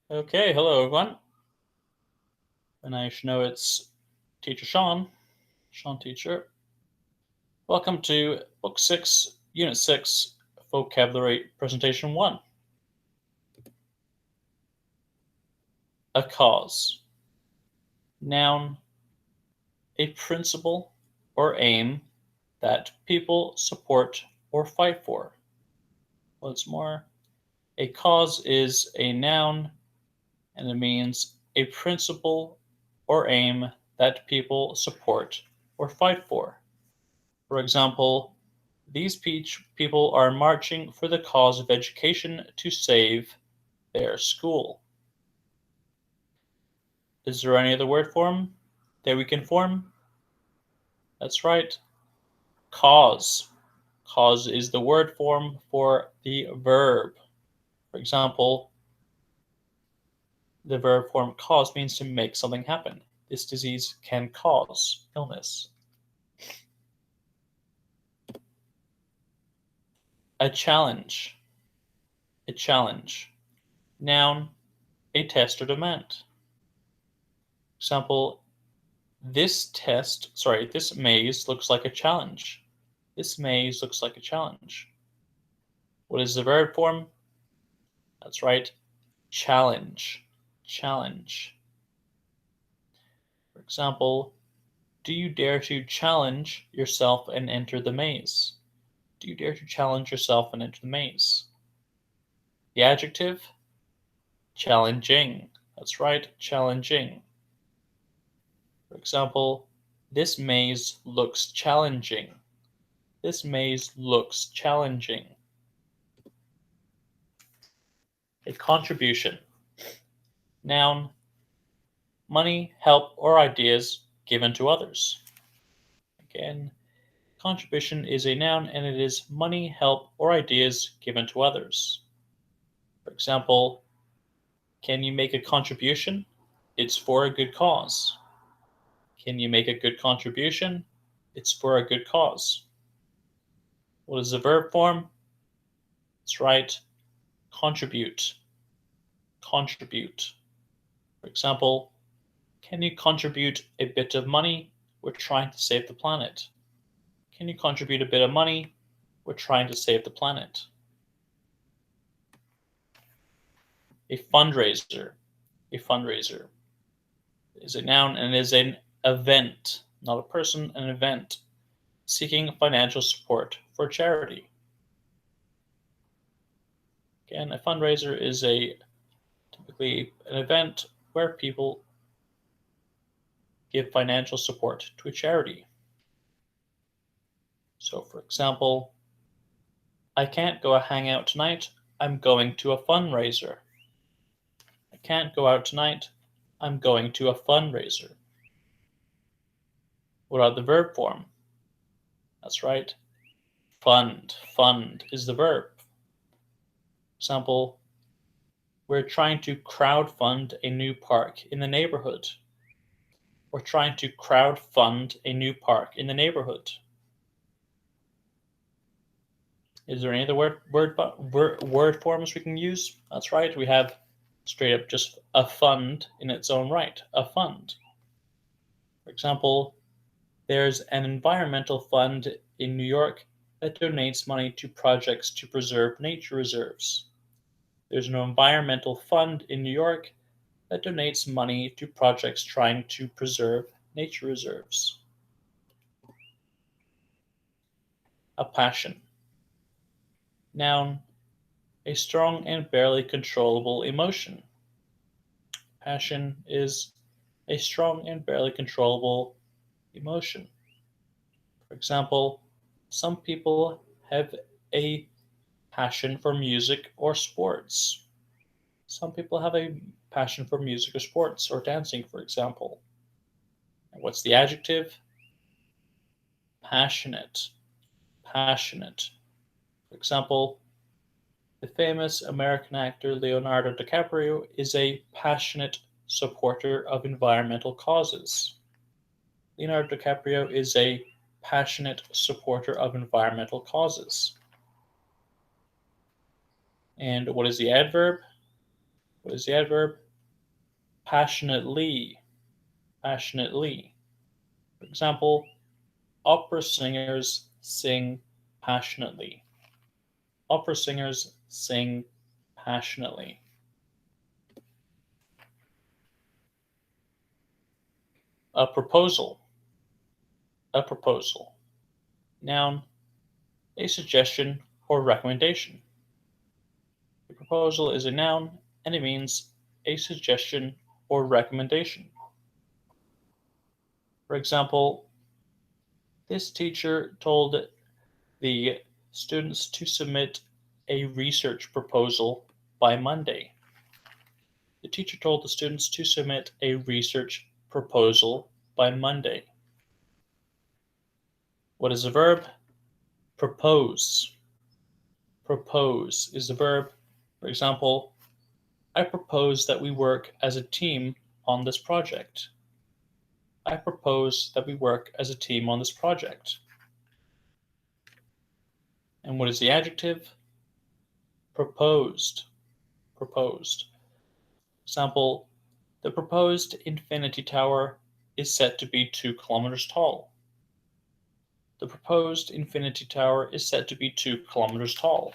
Okay, hello everyone. And I should know it's Teacher Sean, Sean Teacher. Welcome to Book 6, Unit 6, Vocabulary Presentation 1. A cause. Noun, a principle or aim that people support or fight for. Once more, a cause is a noun and it means a principle or aim that people support or fight for. For example, these people are marching for the cause of education to save their school. Is there any other word form that we can form? That's right, cause. Cause is the word form for the verb. For example, the verb form cause means to make something happen. This disease can cause illness. A challenge. A challenge. Noun, a test or demand. Example, this maze looks like a challenge. This maze looks like a challenge. What is the verb form? That's right, challenge. Challenge. For example, do you dare to challenge yourself and enter the maze? Do you dare to challenge yourself and enter the maze? The adjective, challenging. That's right, challenging. For example, this maze looks challenging. This maze looks challenging. A contribution. Noun, money, help, or ideas given to others. Again, contribution is a noun and it is money, help, or ideas given to others. For example, can you make a contribution? It's for a good cause. Can you make a good contribution? It's for a good cause. What is the verb form? That's right, contribute. Contribute. For example, can you contribute a bit of money? We're trying to save the planet. Can you contribute a bit of money? We're trying to save the planet. A fundraiser. A fundraiser is a noun and is an event, not a person, an event, seeking financial support for charity. Again, a fundraiser is typically an event where people give financial support to a charity. So, for example, I can't go hang out tonight. I'm going to a fundraiser. I can't go out tonight. I'm going to a fundraiser. What about the verb form? That's right. Fund. Fund is the verb. Example, we're trying to crowdfund a new park in the neighborhood. We're trying to crowdfund a new park in the neighborhood. Is there any other word forms we can use? That's right. We have straight up just a fund in its own right. A fund. For example, there's an environmental fund in New York that donates money to projects to preserve nature reserves. There's an environmental fund in New York that donates money to projects trying to preserve nature reserves. A passion. Noun, a strong and barely controllable emotion. Passion is a strong and barely controllable emotion. For example, some people have a passion for music or sports. Some people have a passion for music or sports or dancing, for example. And what's the adjective? Passionate. Passionate. For example, the famous American actor Leonardo DiCaprio is a passionate supporter of environmental causes. Leonardo DiCaprio is a passionate supporter of environmental causes. And what is the adverb? What is the adverb? Passionately. Passionately. For example, opera singers sing passionately. Opera singers sing passionately. A proposal. A proposal. Noun, a suggestion or recommendation. A proposal is a noun and it means a suggestion or recommendation. For example, this teacher told the students to submit a research proposal by Monday. The teacher told the students to submit a research proposal by Monday. What is the verb? Propose. Propose is the verb. For example, I propose that we work as a team on this project. I propose that we work as a team on this project. And what is the adjective? Proposed. Proposed. Example, the proposed infinity tower is set to be 2 kilometers tall. The proposed infinity tower is set to be 2 kilometers tall.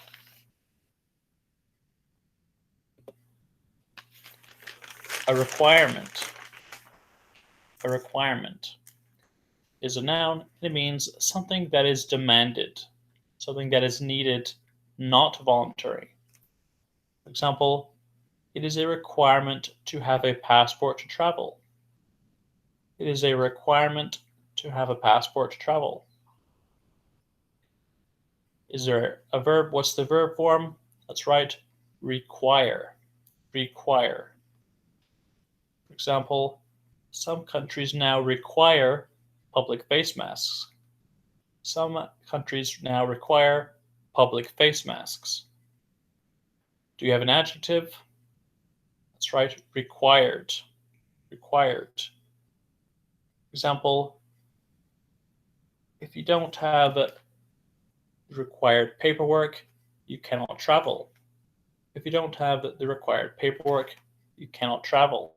A requirement. A requirement is a noun and it means something that is demanded, something that is needed, not voluntary. For example, it is a requirement to have a passport to travel. It is a requirement to have a passport to travel. Is there a verb? What's the verb form? That's right, require. Require. For example, some countries now require public face masks. Some countries now require public face masks. Do you have an adjective? That's right, required. Required. Example, if you don't have required paperwork, you cannot travel. If you don't have the required paperwork, you cannot travel.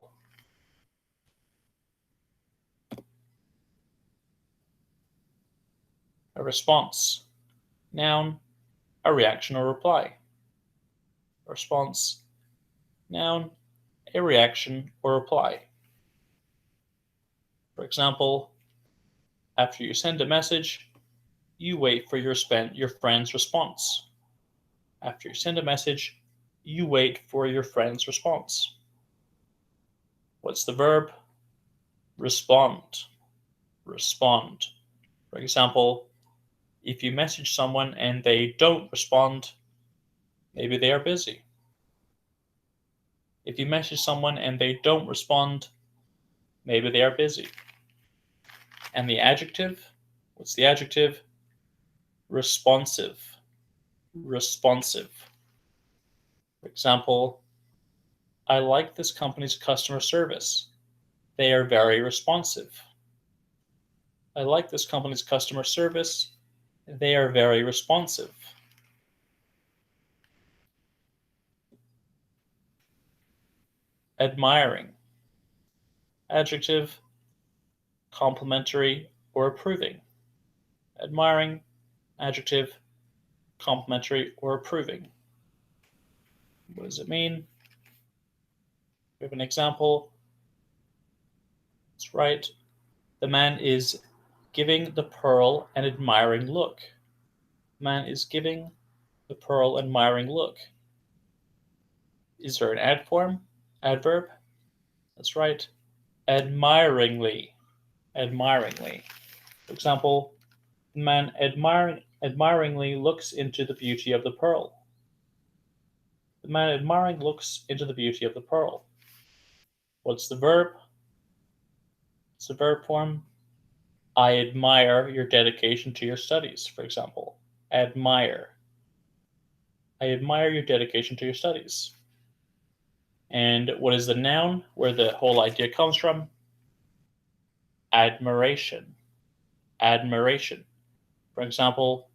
A response. Noun, a reaction or reply. A response. Noun, a reaction or reply. For example, after you send a message, you wait for your friend's response. After you send a message, you wait for your friend's response. What's the verb? Respond. Respond. For example, if you message someone and they don't respond, maybe they are busy. If you message someone and they don't respond, maybe they are busy. And the adjective? What's the adjective? Responsive. Responsive. For example, I like this company's customer service. They are very responsive. I like this company's customer service. They are very responsive. Admiring. Adjective, complimentary or approving. Admiring, adjective, complimentary or approving. What does it mean? We have an example. That's right. The man is giving the pearl an admiring look. The man is giving the pearl an admiring look. Is there an adverb? That's right. Admiringly. Admiringly. For example, the man admiringly looks into the beauty of the pearl. The man admiring looks into the beauty of the pearl. What's the verb? It's the verb form. I admire your dedication to your studies, for example. Admire. I admire your dedication to your studies. And what is the noun where the whole idea comes from? Admiration. Admiration. For example,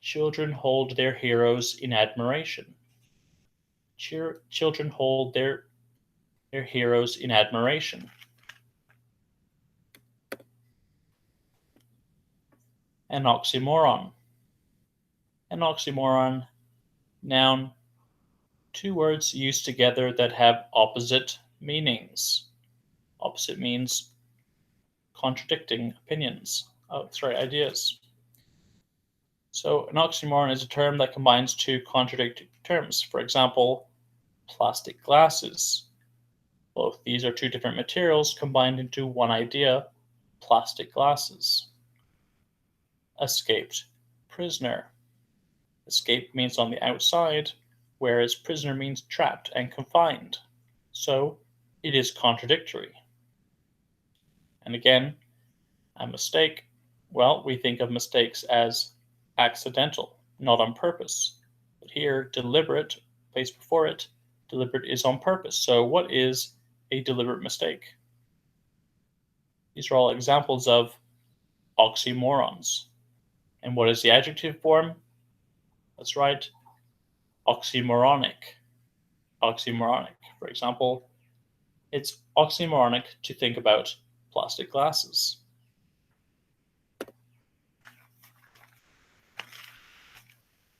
children hold their heroes in admiration. Children hold their heroes in admiration. An oxymoron. An oxymoron, noun, two words used together that have opposite meanings. Opposite means contradicting ideas. So an oxymoron is a term that combines two contradicting terms. For example, plastic glasses. Both these are two different materials combined into one idea, plastic glasses. Escaped prisoner. Escape means on the outside, whereas prisoner means trapped and confined. So it is contradictory. And again, a mistake, well, we think of mistakes as accidental, not on purpose. But here, deliberate, placed before it, deliberate is on purpose. So what is a deliberate mistake? These are all examples of oxymorons. And what is the adjective form? That's right, oxymoronic. Oxymoronic. For example, it's oxymoronic to think about plastic glasses.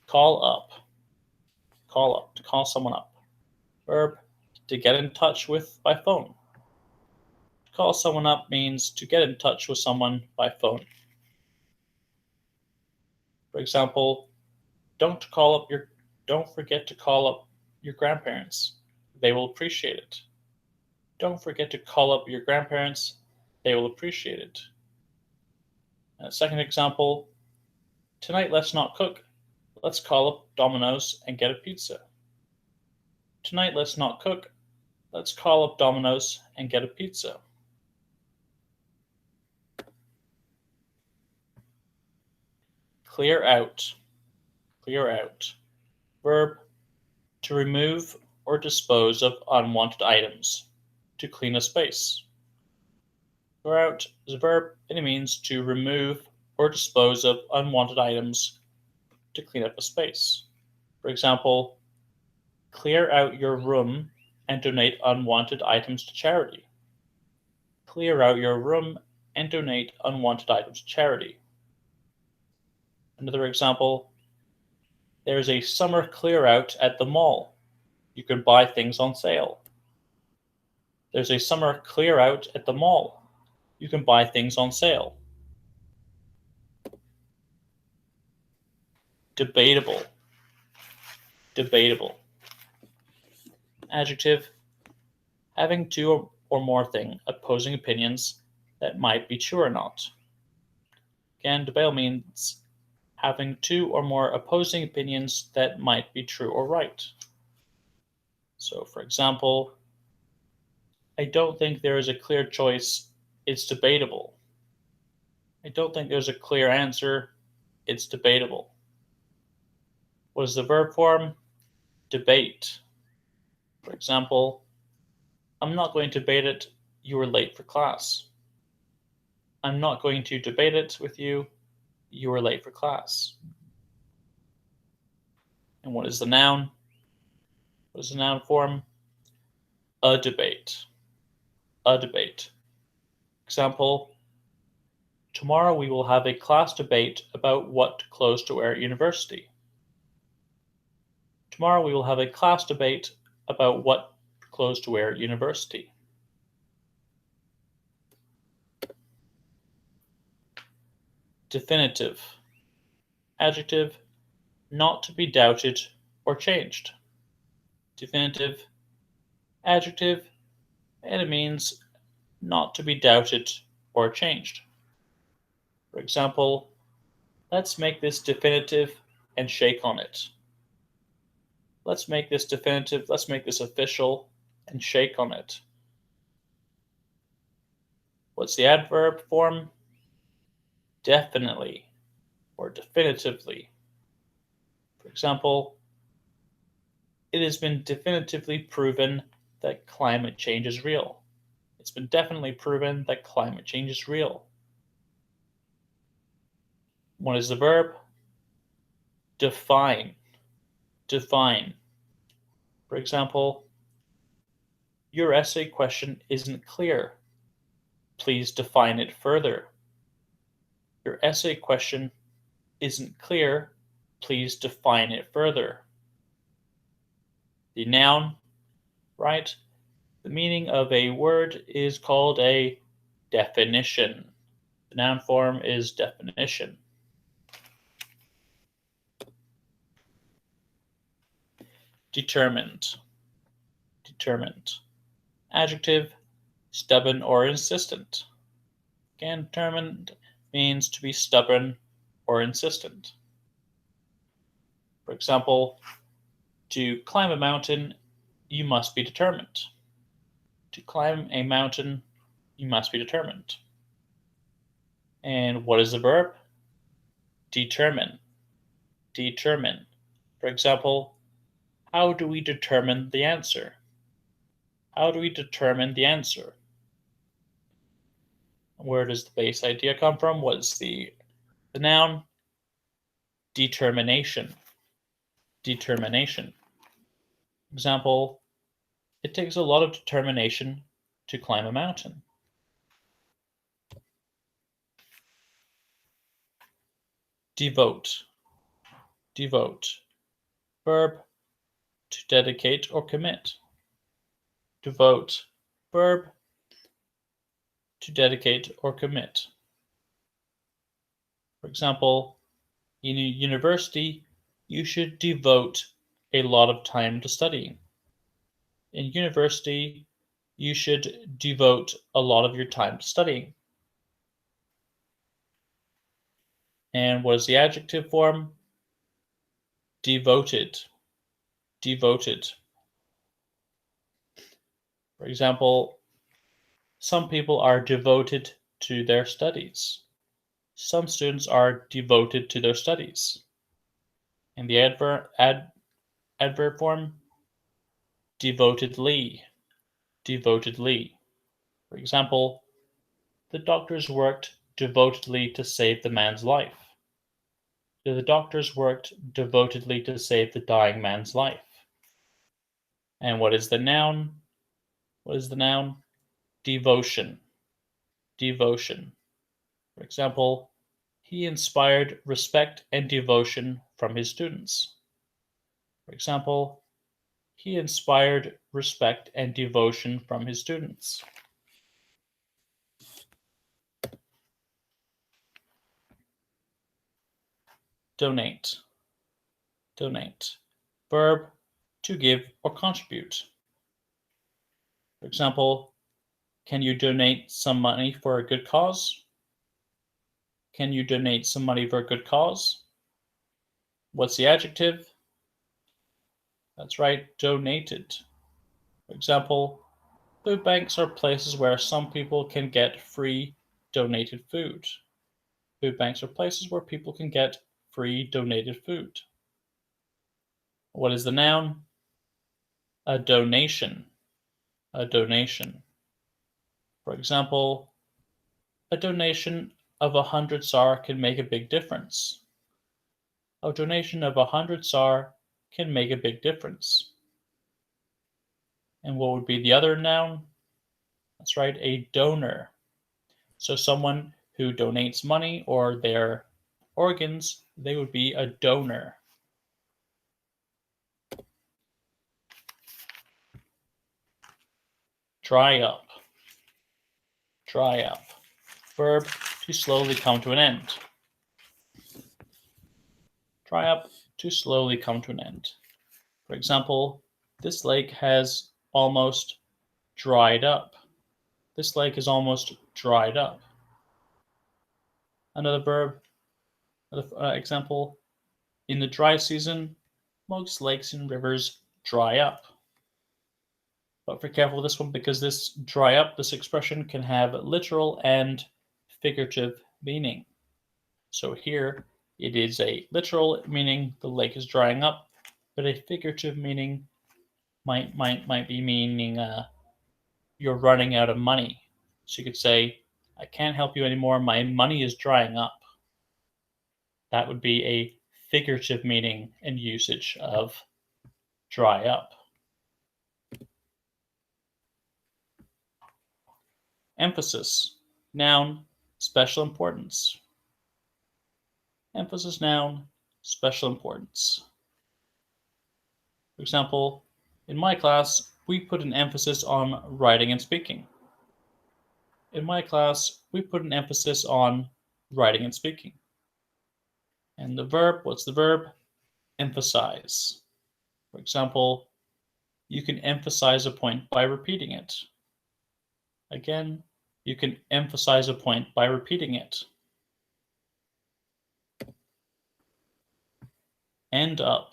Call up. Call up. To call someone up. Verb, to get in touch with by phone. To call someone up means to get in touch with someone by phone. For example, don't forget to call up your grandparents. They will appreciate it. Don't forget to call up your grandparents. They will appreciate it. And a second example, tonight let's not cook. Let's call up Domino's and get a pizza. Tonight let's not cook. Let's call up Domino's and get a pizza. Clear out. Clear out. Verb, to remove or dispose of unwanted items. To clean a space. Clear out is a verb and it means to remove or dispose of unwanted items to clean up a space. For example, clear out your room and donate unwanted items to charity. Clear out your room and donate unwanted items to charity. Another example, there's a summer clear out at the mall. You can buy things on sale. There's a summer clear out at the mall. You can buy things on sale. Debatable. Debatable. Adjective, having two or more opposing opinions that might be true or not. Again, debatable means having two or more opposing opinions that might be true or right. So, for example, I don't think there is a clear choice. It's debatable. I don't think there's a clear answer. It's debatable. What is the verb form? Debate. For example, I'm not going to debate it. You were late for class. I'm not going to debate it with you. You were late for class. And what is the noun? What is the noun form? A debate. A debate. Example, tomorrow we will have a class debate about what clothes to wear at university. Tomorrow we will have a class debate about what clothes to wear at university. Definitive. Adjective, not to be doubted or changed. Definitive. Adjective, and it means not to be doubted or changed. For example, let's make this definitive and shake on it. Let's make this definitive, let's make this official and shake on it. What's the adverb form? Definitely or definitively. For example, it has been definitively proven that climate change is real. It's been definitely proven that climate change is real. What is the verb? Define. Define. For example, your essay question isn't clear. Please define it further. Your essay question isn't clear. Please define it further. The noun, right? The meaning of a word is called a definition. The noun form is definition. Determined. Determined. Adjective, stubborn or insistent. Again, determined means to be stubborn or insistent. For example, to climb a mountain, you must be determined. To climb a mountain, you must be determined. And what is the verb? Determine. Determine. For example, how do we determine the answer? How do we determine the answer? Where does the base idea come from? What is the noun? Determination. Determination. Example, it takes a lot of determination to climb a mountain. Devote. Devote. Verb, to dedicate or commit. Devote. Verb, to dedicate or commit. For example, in a university, you should devote a lot of time to studying. In university, you should devote a lot of your time to studying. And what is the adjective form? Devoted. Devoted. For example, some people are devoted to their studies. Some students are devoted to their studies. And the adverb form, devotedly. Devotedly. For example, the doctors worked devotedly to save the man's life. The doctors worked devotedly to save the dying man's life. And what is the noun? What is the noun? Devotion. Devotion. For example, he inspired respect and devotion from his students. For example, he inspired respect and devotion from his students. Donate. Donate. Verb, to give or contribute. For example, can you donate some money for a good cause? Can you donate some money for a good cause? What's the adjective? That's right, donated. For example, food banks are places where some people can get free donated food. Food banks are places where people can get free donated food. What is the noun? A donation. A donation. For example, a donation of 100 SAR can make a big difference. A donation of 100 SAR can make a big difference. And what would be the other noun? That's right, a donor. So someone who donates money or their organs, they would be a donor. Dry up. Dry up. Verb, to slowly come to an end. Dry up, to slowly come to an end. For example, this lake has almost dried up. This lake is almost dried up. Another verb, another example, in the dry season, most lakes and rivers dry up. But be careful with this one because this dry up, this expression can have literal and figurative meaning. So here it is a literal meaning the lake is drying up, but a figurative meaning might be meaning you're running out of money. So you could say, I can't help you anymore, my money is drying up. That would be a figurative meaning and usage of dry up. Emphasis. Noun, special importance. Emphasis noun, special importance. For example, in my class, we put an emphasis on writing and speaking. In my class, we put an emphasis on writing and speaking. And the verb, what's the verb? Emphasize. For example, you can emphasize a point by repeating it. Again, you can emphasize a point by repeating it. End up.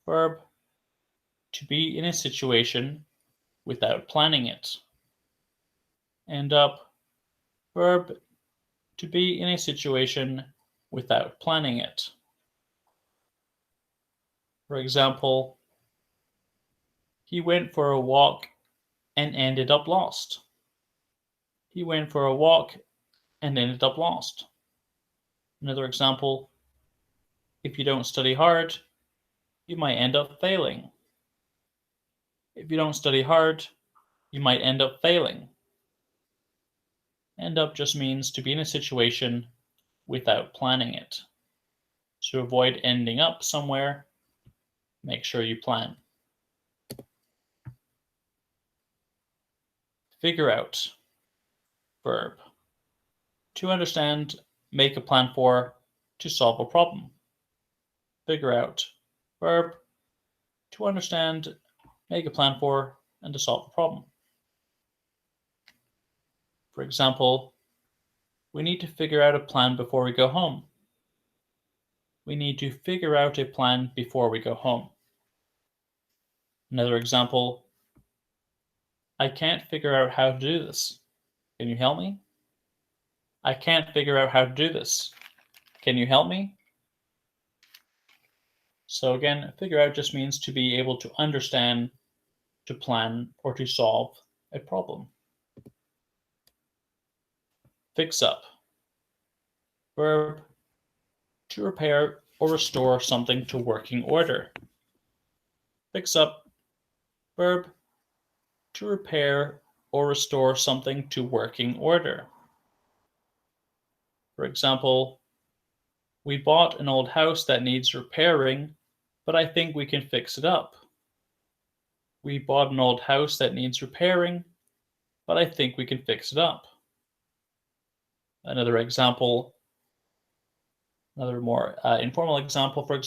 Verb, to be in a situation without planning it. End up. Verb, to be in a situation without planning it. For example, he went for a walk and ended up lost. He went for a walk and ended up lost. Another example, if you don't study hard, you might end up failing. If you don't study hard, you might end up failing. End up just means to be in a situation without planning it. To avoid ending up somewhere, make sure you plan. Figure out. Verb. To understand, make a plan for, to solve a problem. Figure out. Verb. To understand, make a plan for, and to solve a problem. For example, we need to figure out a plan before we go home. We need to figure out a plan before we go home. Another example, I can't figure out how to do this. Can you help me? I can't figure out how to do this. Can you help me? So again, figure out just means to be able to understand, to plan, or to solve a problem. Fix up. Verb, to repair or restore something to working order. Fix up. Verb, to repair or restore something to working order. For example, we bought an old house that needs repairing, but I think we can fix it up. We bought an old house that needs repairing, but I think we can fix it up. Another example, another more informal example for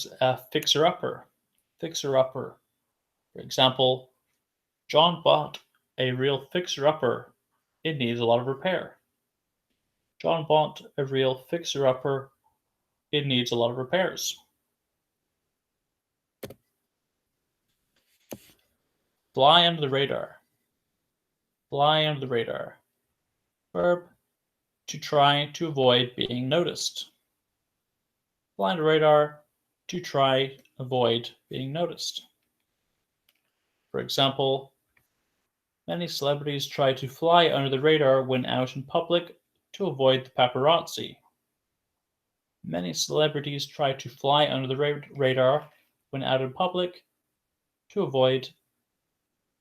fixer-upper. Fixer-upper. For example, John bought a real fixer-upper. It needs a lot of repair. John bought a real fixer-upper. It needs a lot of repairs. Fly under the radar. Fly under the radar. Verb, to try to avoid being noticed. Fly under the radar, to try avoid being noticed. For example, many celebrities try to fly under the radar when out in public to avoid the paparazzi. Many celebrities try to fly under the radar when out in public to avoid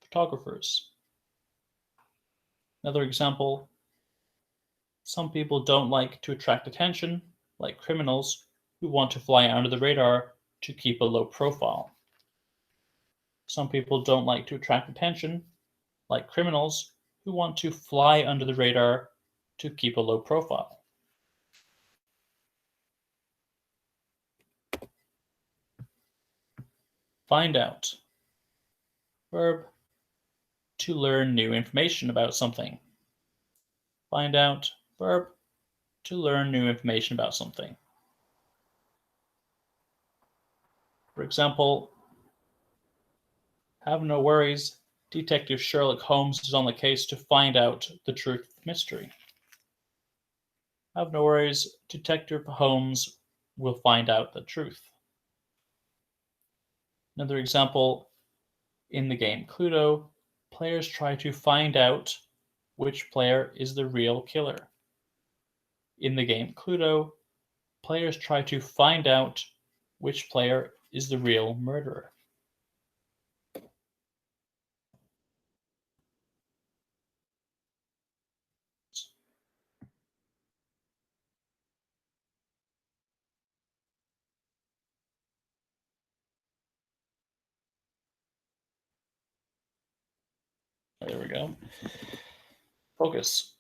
photographers. Another example, some people don't like to attract attention, like criminals who want to fly under the radar to keep a low profile. Some people don't like to attract attention, like criminals who want to fly under the radar to keep a low profile. Find out. Verb, to learn new information about something. Find out. Verb, to learn new information about something. For example, have no worries, Detective Sherlock Holmes is on the case to find out the truth of the mystery. Have no worries, Detective Holmes will find out the truth. Another example, in the game Cluedo, players try to find out which player is the real killer. In the game Cluedo, players try to find out which player is the real murderer. There we go. Focus.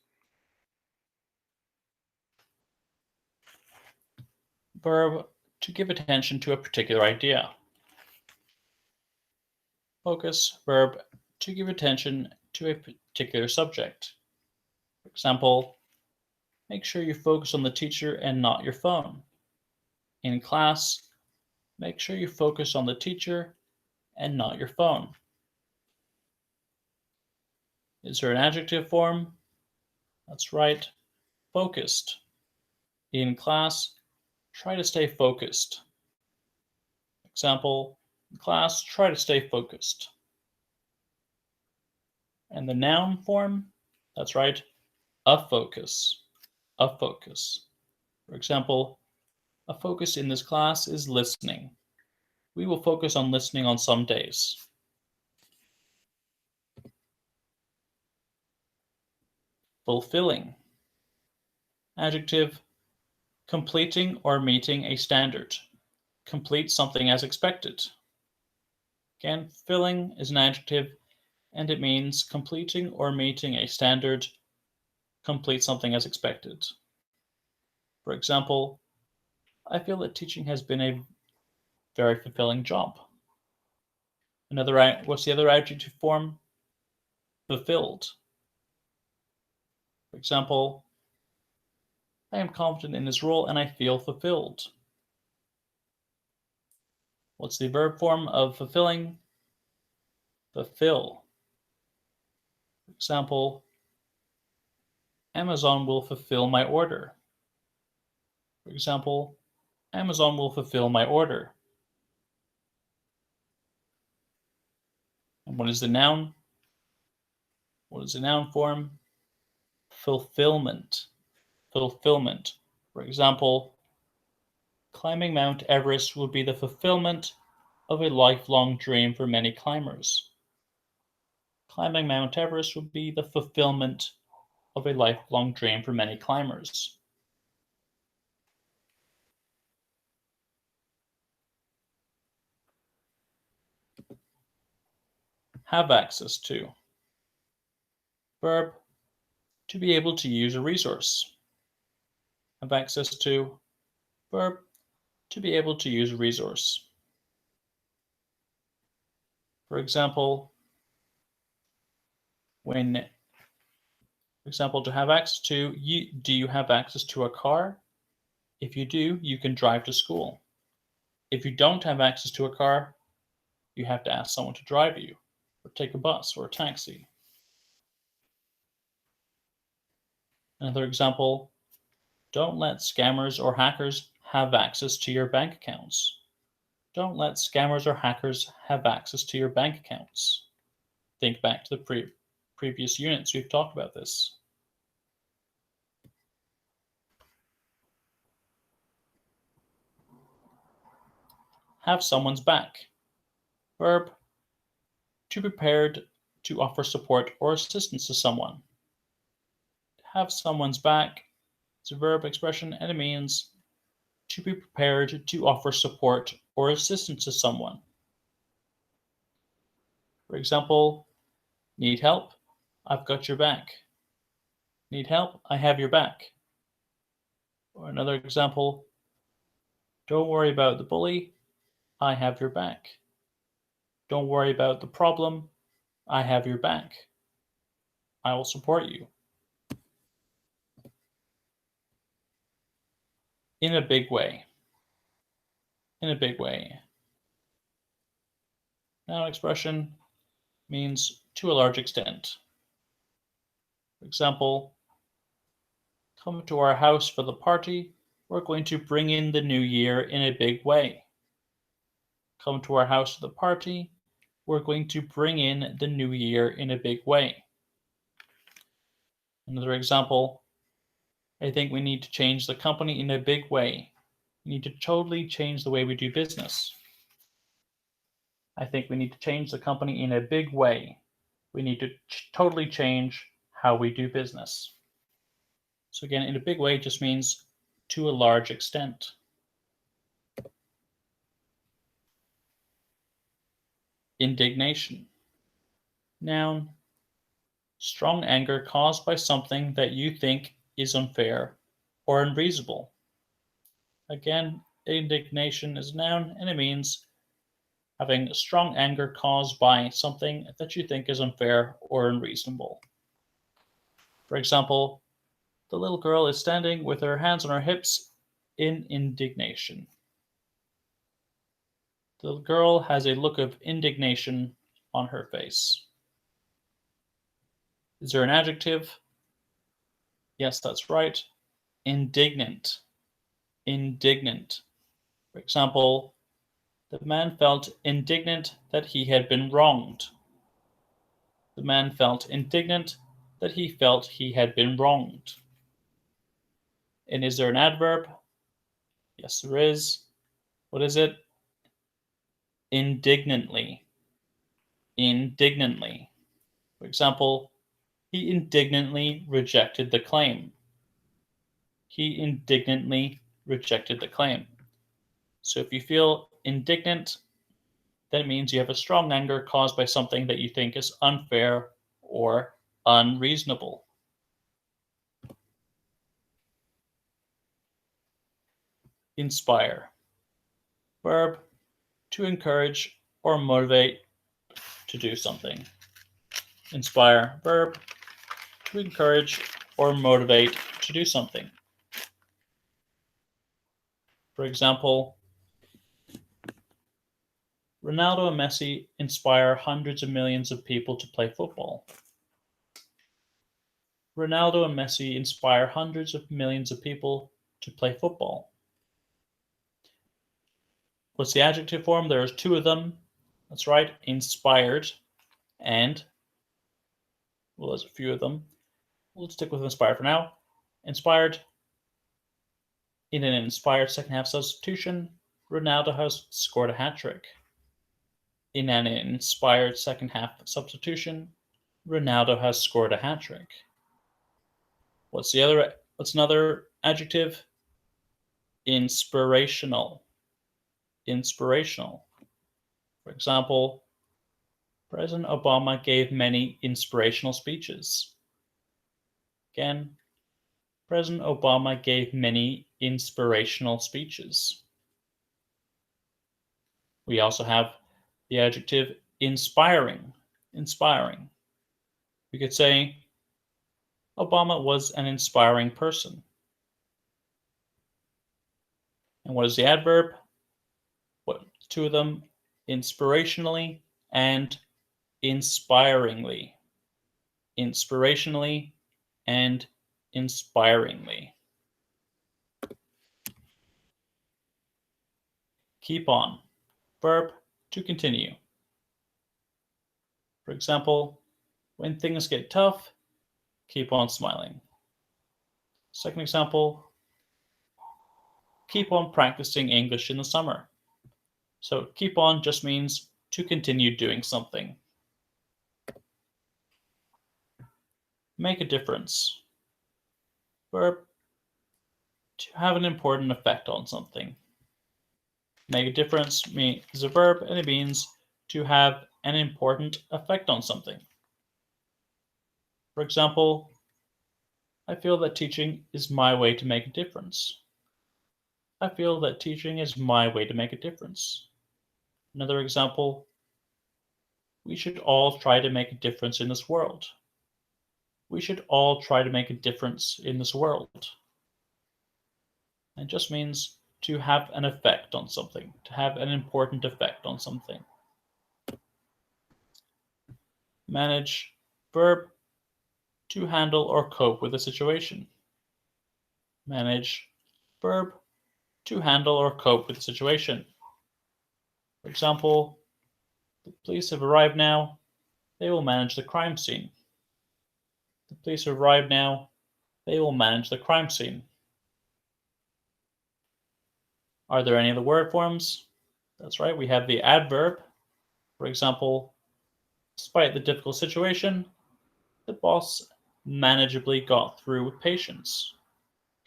Verb, to give attention to a particular idea. Focus, verb, to give attention to a particular subject. For example, make sure you focus on the teacher and not your phone. In class, make sure you focus on the teacher and not your phone. Is there an adjective form? That's right, focused. In class, try to stay focused. Example, in class, try to stay focused. And the noun form, that's right, a focus. A focus. For example, a focus in this class is listening. We will focus on listening on some days. Fulfilling. Adjective, completing or meeting a standard. Complete something as expected. Again, fulfilling is an adjective and it means completing or meeting a standard, complete something as expected. For example, I feel that teaching has been a very fulfilling job. What's the other adjective form? Fulfilled. For example, I am confident in this role and I feel fulfilled. What's the verb form of fulfilling? Fulfill. For example, Amazon will fulfill my order. For example, Amazon will fulfill my order. And what is the noun? What is the noun form? Fulfillment. Fulfillment. For example, climbing Mount Everest would be the fulfillment of a lifelong dream for many climbers. Climbing Mount Everest would be the fulfillment of a lifelong dream for many climbers. Have access to. Verb, to be able to use a resource. Have access to. Verb, to be able to use a resource. For example, to have access to, do you have access to a car? If you do, you can drive to school. If you don't have access to a car, you have to ask someone to drive you, or take a bus or a taxi. Another example, don't let scammers or hackers have access to your bank accounts. Don't let scammers or hackers have access to your bank accounts. Think back to the previous units we've talked about this. Have someone's back. Verb, to be prepared to offer support or assistance to someone. Have someone's back is a verb expression and it means to be prepared to offer support or assistance to someone. For example, need help? I've got your back. Need help? I have your back. Or another example, don't worry about the bully. I have your back. Don't worry about the problem. I have your back. I will support you. In a big way. In a big way. Noun expression means to a large extent. For example, come to our house for the party. We're going to bring in the new year in a big way. Come to our house for the party. We're going to bring in the new year in a big way. Another example, I think we need to change the company in a big way. We need to totally change the way we do business. I think we need to change the company in a big way. We need to totally change how we do business. So again, in a big way just means to a large extent. Indignation. Noun, strong anger caused by something that you think is unfair or unreasonable. Again, indignation is a noun and it means having strong anger caused by something that you think is unfair or unreasonable. For example, the little girl is standing with her hands on her hips in indignation. The girl has a look of indignation on her face. Is there an adjective? Yes, that's right. Indignant. Indignant. For example, the man felt indignant that he had been wronged. The man felt indignant that he felt he had been wronged. And is there an adverb? Yes, there is. What is it? Indignantly. Indignantly. For example, he indignantly rejected the claim. He indignantly rejected the claim. So if you feel indignant, that means you have a strong anger caused by something that you think is unfair or unreasonable. Inspire. Verb, to encourage or motivate to do something. Inspire. Verb, to encourage or motivate to do something. For example, Ronaldo and Messi inspire hundreds of millions of people to play football. Ronaldo and Messi inspire hundreds of millions of people to play football. What's the adjective form? There's two of them. That's right, inspired and, well, there's a few of them. We'll stick with inspired for now. Inspired. In an inspired second half substitution, Ronaldo has scored a hat-trick. In an inspired second half substitution, Ronaldo has scored a hat-trick. What's another adjective? Inspirational. Inspirational. For example, President Obama gave many inspirational speeches. Again, President Obama gave many inspirational speeches. We also have the adjective inspiring. Inspiring. We could say Obama was an inspiring person. And what is the adverb? What, two of them? Inspirationally and inspiringly. Inspirationally and inspiringly. Keep on. Verb, to continue. For example, when things get tough, keep on smiling. Second example, keep on practicing English in the summer. So keep on just means to continue doing something. Make a difference. Verb, to have an important effect on something. Make a difference is a verb and it means to have an important effect on something. For example, I feel that teaching is my way to make a difference. I feel that teaching is my way to make a difference. Another example, we should all try to make a difference in this world. We should all try to make a difference in this world. It just means to have an effect on something, to have an important effect on something. Manage. Verb, to handle or cope with a situation. Manage. Verb, to handle or cope with a situation. For example, the police have arrived now. They will manage the crime scene. The police have arrived now. They will manage the crime scene. Are there any other word forms? That's right, we have the adverb. For example, despite the difficult situation, the boss manageably got through with patience.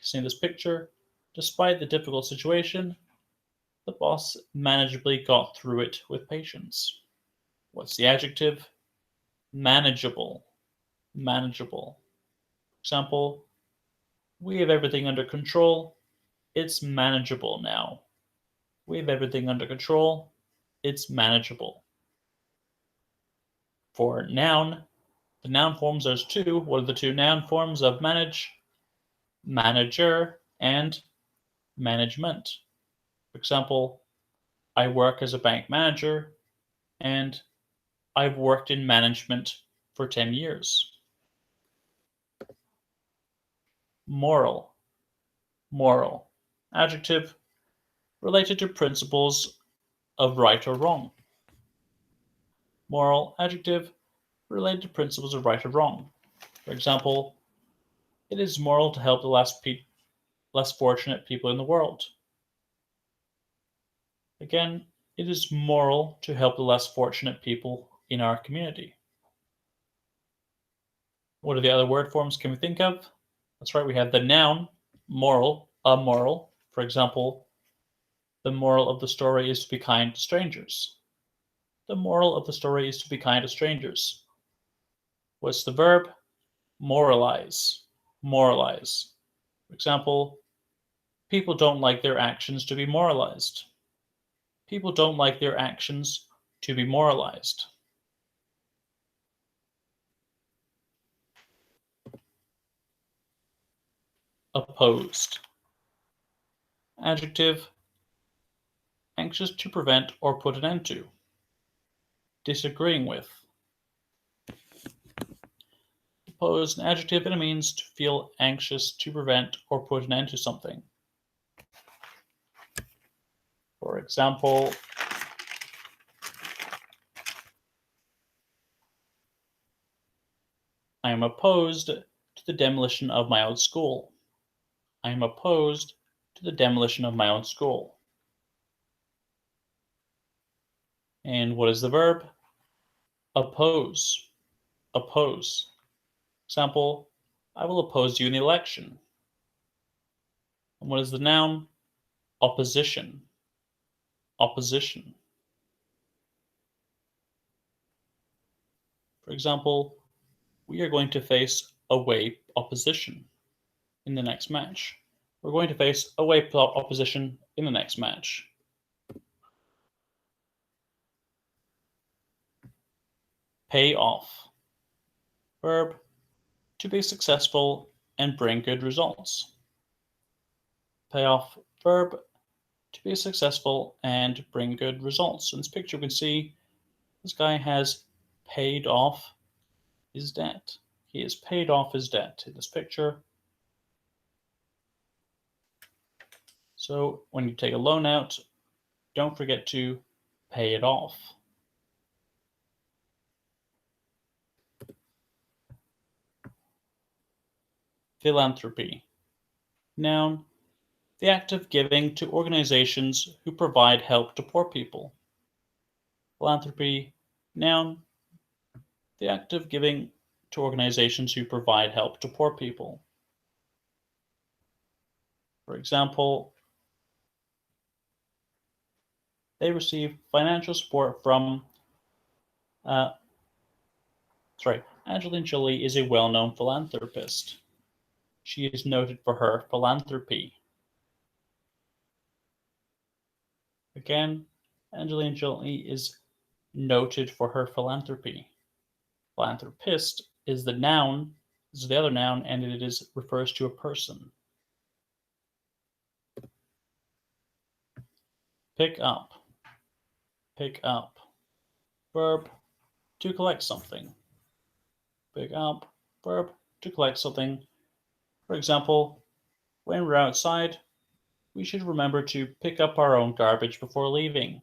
See this picture? Despite the difficult situation, the boss manageably got through it with patience. What's the adjective? Manageable. manageable. For example, we have everything under control. It's manageable now. We have everything under control. It's manageable. For noun, the noun forms, there's two. What are the two noun forms of manage? Manager and management. For example, I work as a bank manager and I've worked in management for 10 years. Moral. Moral. Adjective related to principles of right or wrong. Moral adjective related to principles of right or wrong. For example, it is moral to help the less fortunate people in the world. Again, it is moral to help the less fortunate people in our community. What are the other word forms can we think of? That's right, we have the noun, moral, amoral. For example, the moral of the story is to be kind to strangers. The moral of the story is to be kind to strangers. What's the verb? Moralize. Moralize. For example, people don't like their actions to be moralized. People don't like their actions to be moralized. Opposed. Adjective, anxious to prevent or put an end to. Disagreeing with. Opposed, an adjective, and it means to feel anxious to prevent or put an end to something. For example, I am opposed to the demolition of my own school. I am opposed to the demolition of my own school. And what is the verb? Oppose. Oppose. Example, I will oppose you in the election. And what is the noun? Opposition. Opposition. For example, we are going to face away opposition in the next match. We're going to face away opposition in the next match. Pay off. Verb, to be successful and bring good results. Pay off, verb, to be successful and bring good results. In this picture, we can see this guy has paid off his debt. He has paid off his debt in this picture. So when you take a loan out, don't forget to pay it off. Philanthropy. Noun, the act of giving to organizations who provide help to poor people. Philanthropy. Noun, the act of giving to organizations who provide help to poor people. For example, they receive financial support from Angelina Jolie is a well-known philanthropist. She is noted for her philanthropy. Again, Angelina Jolie is noted for her philanthropy. Philanthropist is the noun, is the other noun, and it refers to a person. Pick up. Pick up. Verb, to collect something. Pick up. Verb, to collect something. For example, when we're outside, we should remember to pick up our own garbage before leaving.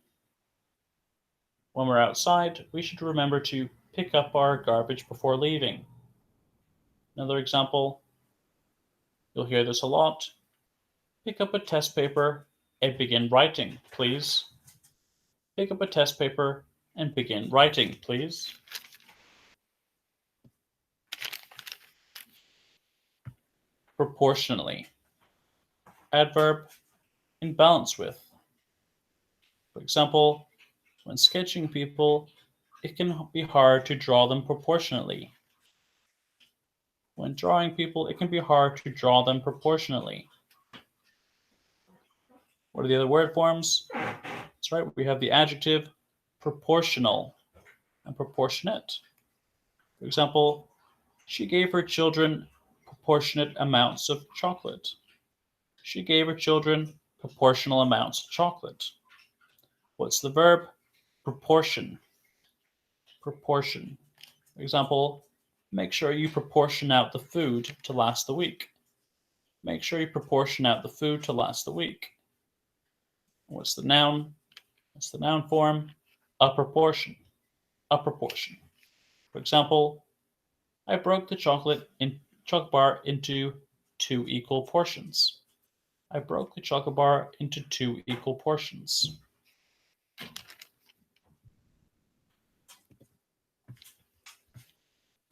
When we're outside, we should remember to pick up our garbage before leaving. Another example, you'll hear this a lot. Pick up a test paper and begin writing, please. Pick up a test paper and begin writing, please. Proportionally. Adverb, in balance with. For example, when sketching people, it can be hard to draw them proportionately. When drawing people, it can be hard to draw them proportionately. What are the other word forms? That's right, we have the adjective proportional and proportionate. For example, she gave her children proportionate amounts of chocolate. She gave her children proportional amounts of chocolate. What's the verb? Proportion. Proportion. For example, make sure you proportion out the food to last the week. Make sure you proportion out the food to last the week. What's the noun? What's the noun form? A proportion. A proportion. For example, I broke the chocolate bar into 2 equal portions. I broke the chocolate bar into 2 equal portions.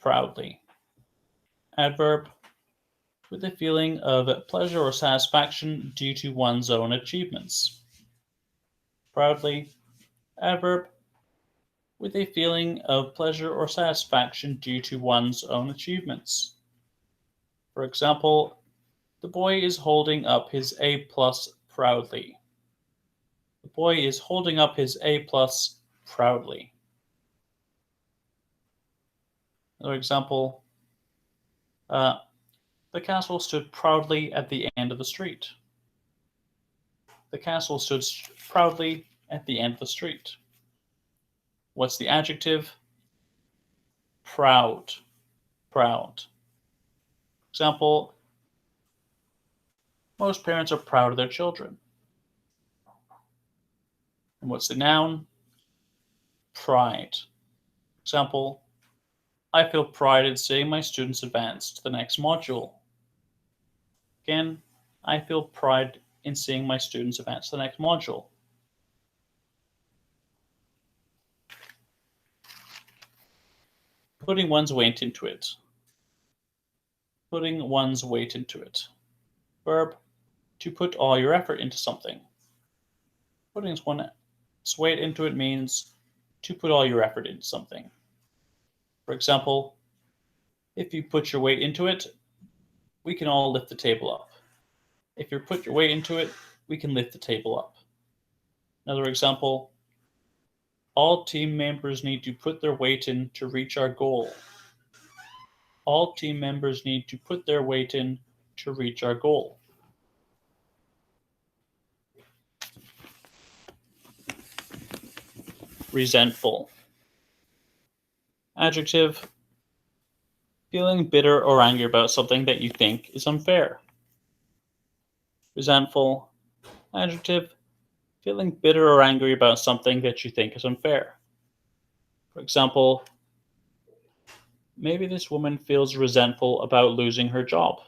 Proudly. Adverb, with a feeling of pleasure or satisfaction due to one's own achievements. Proudly. Adverb, with a feeling of pleasure or satisfaction due to one's own achievements. For example, the boy is holding up his A+ proudly. The boy is holding up his A+ proudly. Another example, the castle stood proudly at the end of the street. The castle stood proudly at the end of the street. What's the adjective? Proud. Proud. Example, most parents are proud of their children. And what's the noun? Pride. Example, I feel pride in seeing my students advance to the next module. Again, I feel pride in seeing my students advance to the next module. Putting one's weight into it. Putting one's weight into it. Verb, to put all your effort into something. Putting one's weight into it means to put all your effort into something. For example, if you put your weight into it, we can all lift the table up. If you put your weight into it, we can lift the table up. Another example, all team members need to put their weight in to reach our goal. All team members need to put their weight in to reach our goal. Resentful. Adjective, feeling bitter or angry about something that you think is unfair. Resentful. Adjective, feeling bitter or angry about something that you think is unfair. For example, maybe this woman feels resentful about losing her job.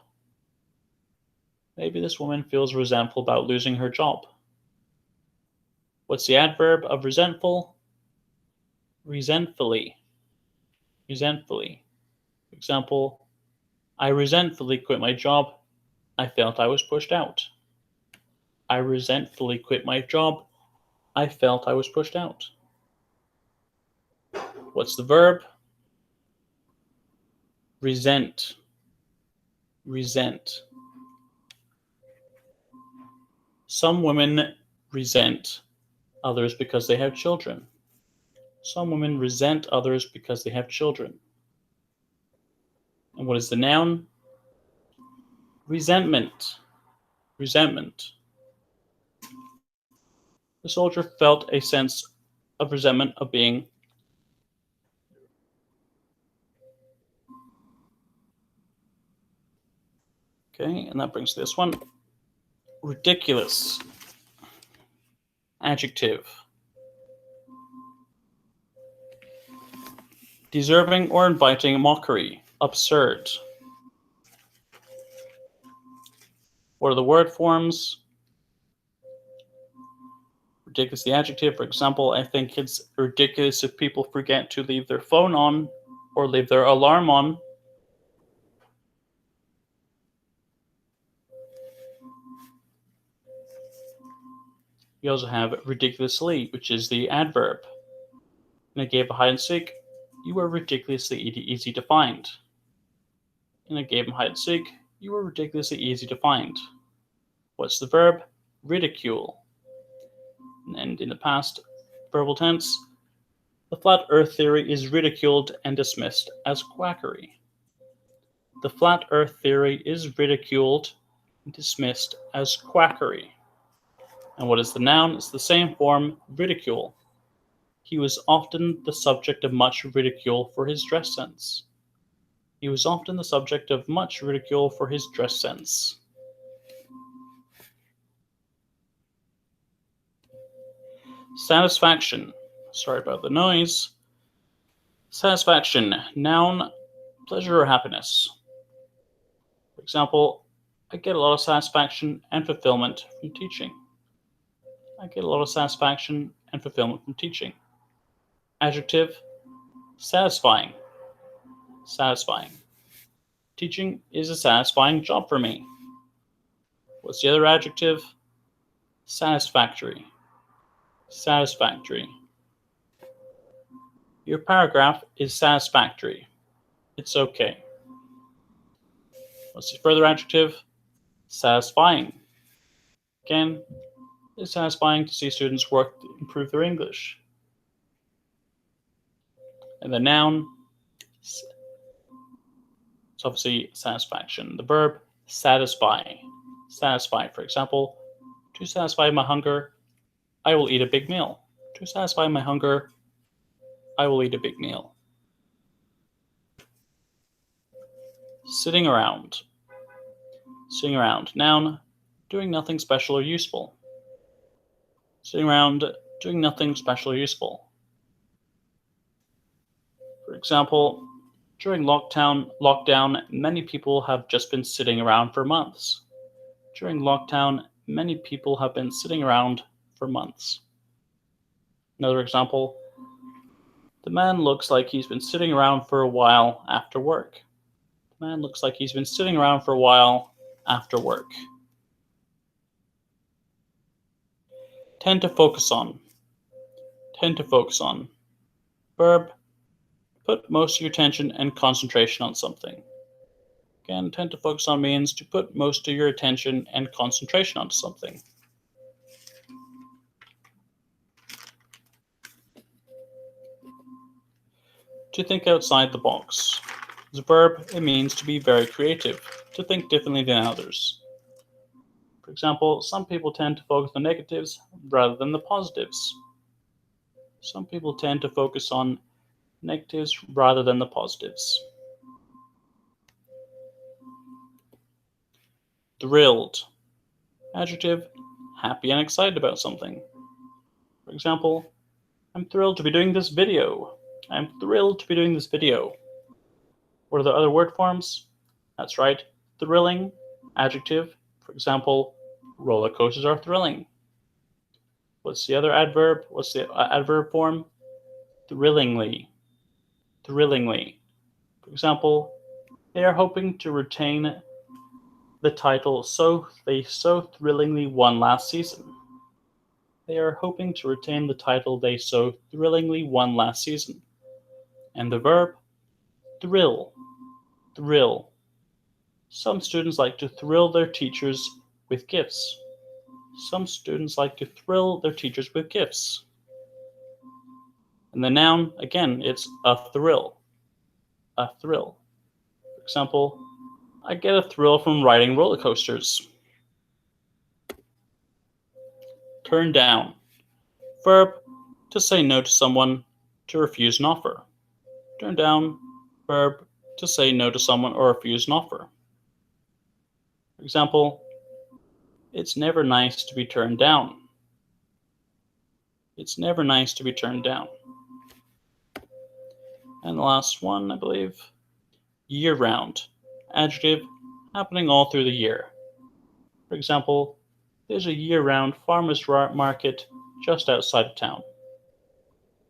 Maybe this woman feels resentful about losing her job. What's the adverb of resentful? Resentfully. Resentfully. For example, I resentfully quit my job. I felt I was pushed out. I resentfully quit my job. I felt I was pushed out. What's the verb? Resent. Resent. Some women resent others because they have children. Some women resent others because they have children. And what is the noun? Resentment. Resentment. The soldier felt a sense of resentment of being okay, and that brings this one. Ridiculous. Adjective. Deserving or inviting mockery. Absurd. What are the word forms? Ridiculous, the adjective. For example, I think it's ridiculous if people forget to leave their phone on or leave their alarm on. We also have ridiculously, which is the adverb. In a game of hide and seek, you are ridiculously easy to find. in a game of hide and seek, you were ridiculously easy to find. What's the verb? Ridicule. And in the past verbal tense, the flat earth theory is ridiculed and dismissed as quackery. The flat earth theory is ridiculed and dismissed as quackery. And what is the noun? It's the same form, ridicule. He was often the subject of much ridicule for his dress sense. He was often the subject of much ridicule for his dress sense. Satisfaction. Sorry about the noise. Satisfaction. Noun, pleasure or happiness. For example, I get a lot of satisfaction and fulfillment from teaching. I get a lot of satisfaction and fulfillment from teaching. Adjective, satisfying. Satisfying. Teaching is a satisfying job for me. What's the other adjective? Satisfactory. Satisfactory. Your paragraph is satisfactory. It's okay. What's the further adjective? Satisfying. Again, it's satisfying to see students work to improve their English. And the noun, it's obviously satisfaction. The verb, satisfy. Satisfy, for example, to satisfy my hunger, I will eat a big meal. To satisfy my hunger, I will eat a big meal. Sitting around. Sitting around. Noun, doing nothing special or useful. Sitting around, doing nothing special or useful. For example, during lockdown, many people have just been sitting around for months. During lockdown, many people have been sitting around for months. Another example, the man looks like he's been sitting around for a while after work. The man looks like he's been sitting around for a while after work. Tend to focus on. Tend to focus on. Verb, put most of your attention and concentration on something. Again, tend to focus on means to put most of your attention and concentration onto something. To think outside the box. As a verb, it means to be very creative, to think differently than others. For example, some people tend to focus on negatives rather than the positives. Some people tend to focus on negatives rather than the positives. Thrilled. Adjective, happy and excited about something. For example, I'm thrilled to be doing this video. I'm thrilled to be doing this video. What are the other word forms? That's right, thrilling, adjective. For example, roller coasters are thrilling. What's the other adverb? What's the adverb form? Thrillingly. Thrillingly. For example, they are hoping to retain the title they so thrillingly won last season. They are hoping to retain the title they so thrillingly won last season. And the verb, thrill. Thrill. Some students like to thrill their teachers with gifts. Some students like to thrill their teachers with gifts. And the noun, again, it's a thrill. A thrill. For example, I get a thrill from riding roller coasters. Turn down. Verb, to say no to someone, to refuse an offer. Turn down. Verb, to say no to someone or refuse an offer. For example, it's never nice to be turned down. It's never nice to be turned down. And the last one, I believe, year-round. Adjective, happening all through the year. For example, there's a year-round farmers market just outside of town.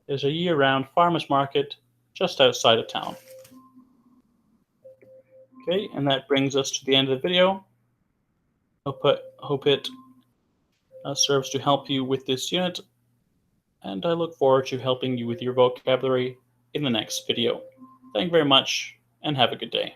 There's a year-round farmers market just outside of town. Okay, and that brings us to the end of the video. Hope it serves to help you with this unit, and I look forward to helping you with your vocabulary in the next video. Thank you very much, and have a good day.